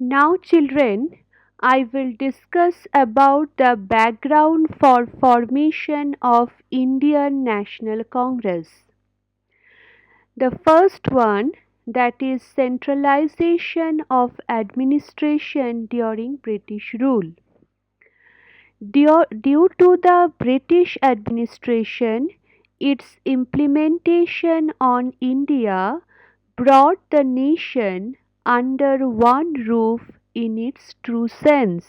Now, children, I will discuss about the background for formation of Indian National Congress. The first one, that is centralization of administration during British rule. Due to the British administration, its implementation on India brought the nation under one roof in its true sense.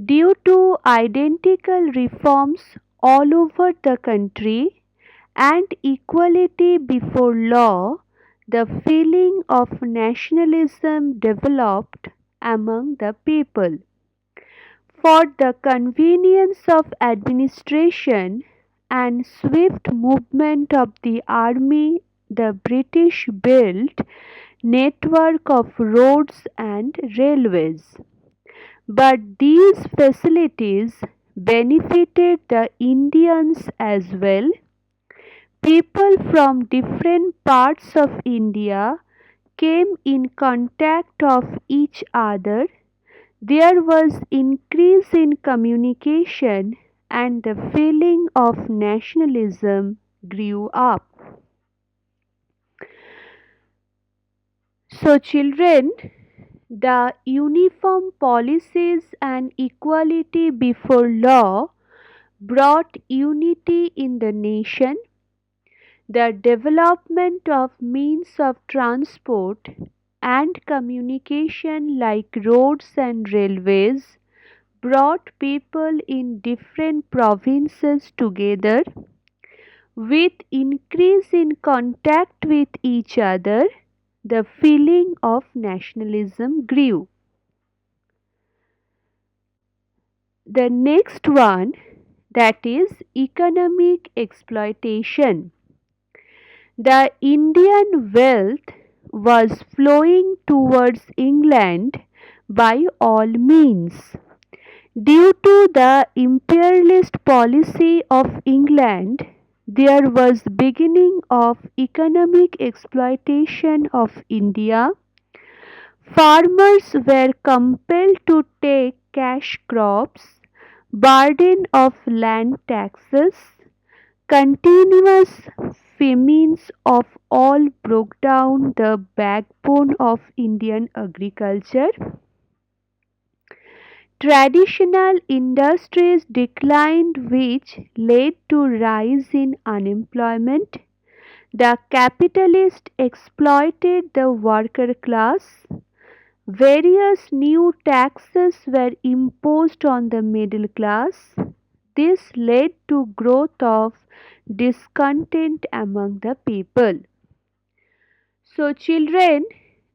Due to identical reforms all over the country and equality before law, the feeling of nationalism developed among the people. For the convenience of administration and swift movement of the army, the British built network of roads and railways. But these facilities benefited the Indians as well. People from different parts of India came in contact of each other. There was increase in communication and the feeling of nationalism grew up. So, children, the uniform policies and equality before law brought unity in the nation. The development of means of transport and communication like roads and railways brought people in different provinces together. With increase in contact with each other, the feeling of nationalism grew. The next one, that is economic exploitation. The Indian wealth was flowing towards England by all means. Due to the imperialist policy of England, there was beginning of economic exploitation of India. Farmers were compelled to take cash crops, burden of land taxes, continuous famines of all broke down the backbone of Indian agriculture. Traditional industries declined, which led to rise in unemployment. The capitalists exploited the worker class. Various new taxes were imposed on the middle class. This led to growth of discontent among the people. So, children,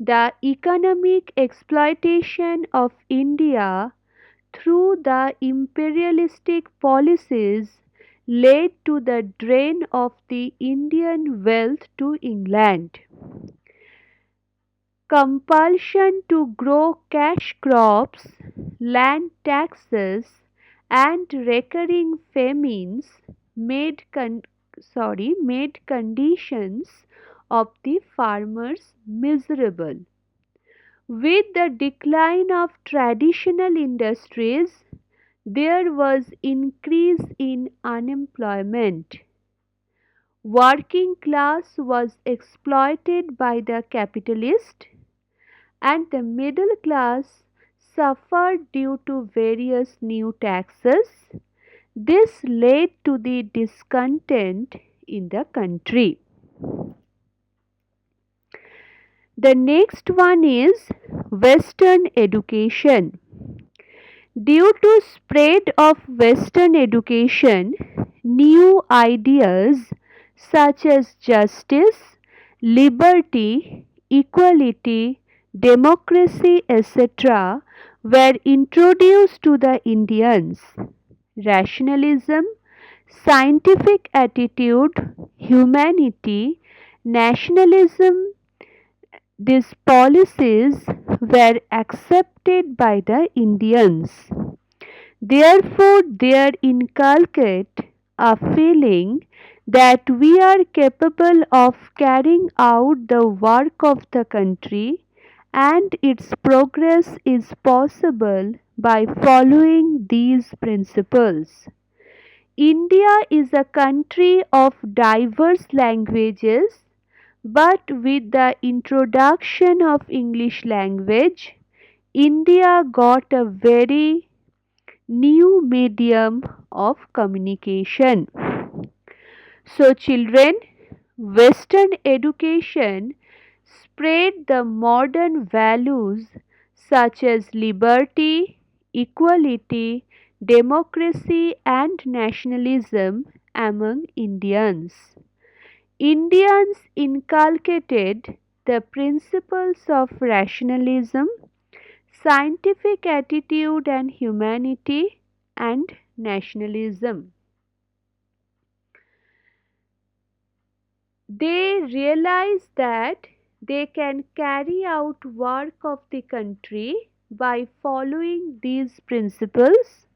the economic exploitation of India through the imperialistic policies led to the drain of the Indian wealth to England. Compulsion to grow cash crops, land taxes, and recurring famines made conditions of the farmers miserable. With the decline of traditional industries, there was increase in unemployment. Working class was exploited by the capitalist and the middle class suffered due to various new taxes. This led to the discontent in the country. The next one is Western education. Due to spread of Western education, new ideas such as justice, liberty, equality, democracy, etc., were introduced to the Indians. Rationalism, scientific attitude, humanity, nationalism, these policies were accepted by the Indians. Therefore, they inculcate a feeling that we are capable of carrying out the work of the country and its progress is possible by following these principles. India is a country of diverse languages, but with the introduction of English language, India got a very new medium of communication. So, children, Western education spread the modern values such as liberty, equality, democracy, and nationalism among Indians. Indians inculcated the principles of rationalism, scientific attitude, and humanity and nationalism. They realize that they can carry out work of the country by following these principles.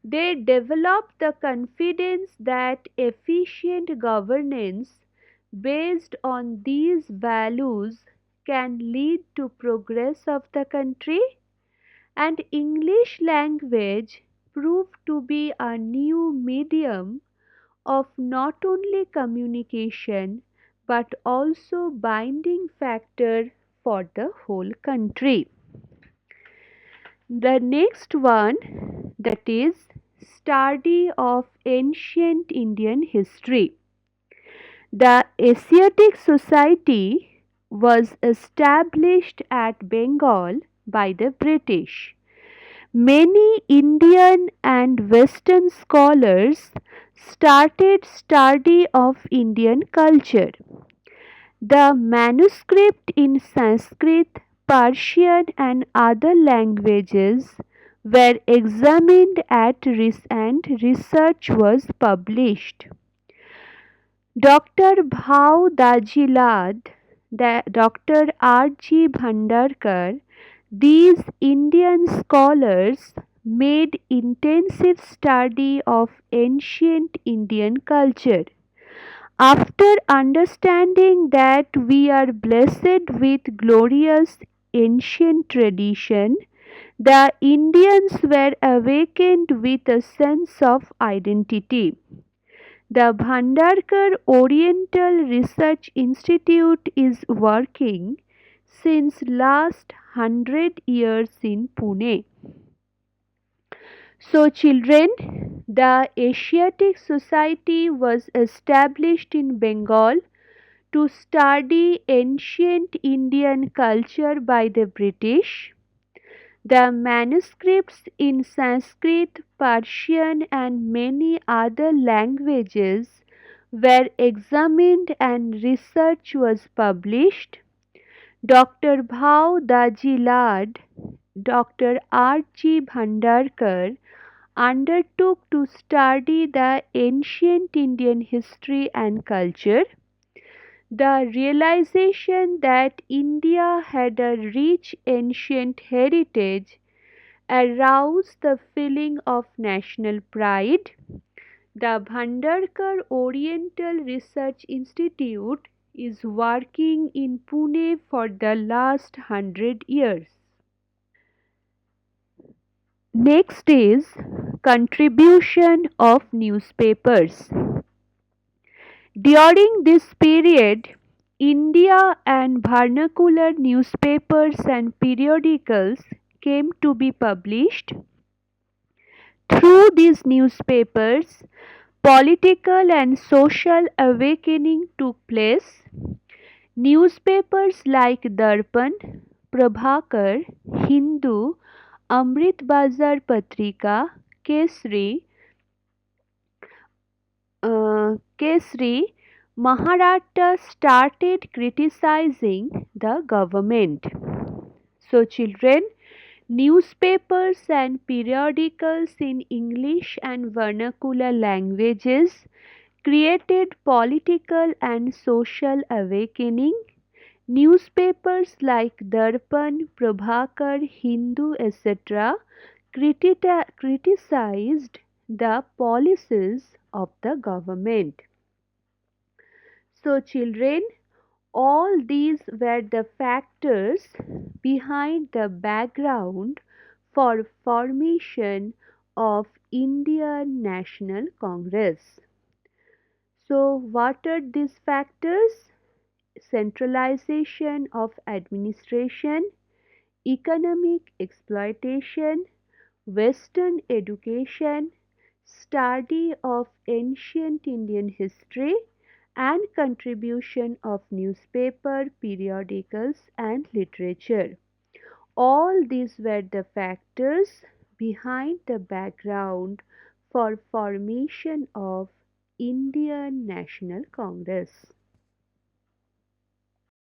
They develop the confidence that efficient governance based on these values can lead to progress of the country, and English language proved to be a new medium of not only communication but also binding factor for the whole country. The next one, that is study of ancient Indian history. The Asiatic Society was established at Bengal by the British. Many Indian and Western scholars started study of Indian culture. The manuscript in Sanskrit, Persian, and other languages were examined and research was published. Dr. Bhau Dajilad, Dr. R.G. Bhandarkar, these Indian scholars made intensive study of ancient Indian culture. After understanding that we are blessed with glorious ancient tradition, the Indians were awakened with a sense of identity. The Bhandarkar Oriental Research Institute is working since last 100 years in Pune. So, children, the Asiatic Society was established in Bengal to study ancient Indian culture by the British. The manuscripts in Sanskrit, Persian, and many other languages were examined and research was published. Dr. Bhau Dajilad, Dr. R.G. Bhandarkar undertook to study the ancient Indian history and culture. The realization that India had a rich ancient heritage aroused the feeling of national pride. The Bhandarkar Oriental Research Institute is working in Pune for the last 100 years. Next is contribution of newspapers. During this period, India and vernacular newspapers and periodicals came to be published. Through these newspapers, political and social awakening took place. Newspapers like Darpan, Prabhakar, Hindu, Amrit Bazar Patrika, Kesri, Kesri, Maharashtra started criticizing the government. So, children, newspapers and periodicals in English and vernacular languages created political and social awakening. Newspapers like Darpan, Prabhakar, Hindu, etc. criticized the policies of the government. So, children, All these were the factors behind the background for formation of Indian National Congress. So what are these factors? Centralization of administration, economic exploitation, Western education, study of ancient Indian history, and contribution of newspaper, periodicals, and literature. All these were the factors behind the background for formation of Indian National Congress.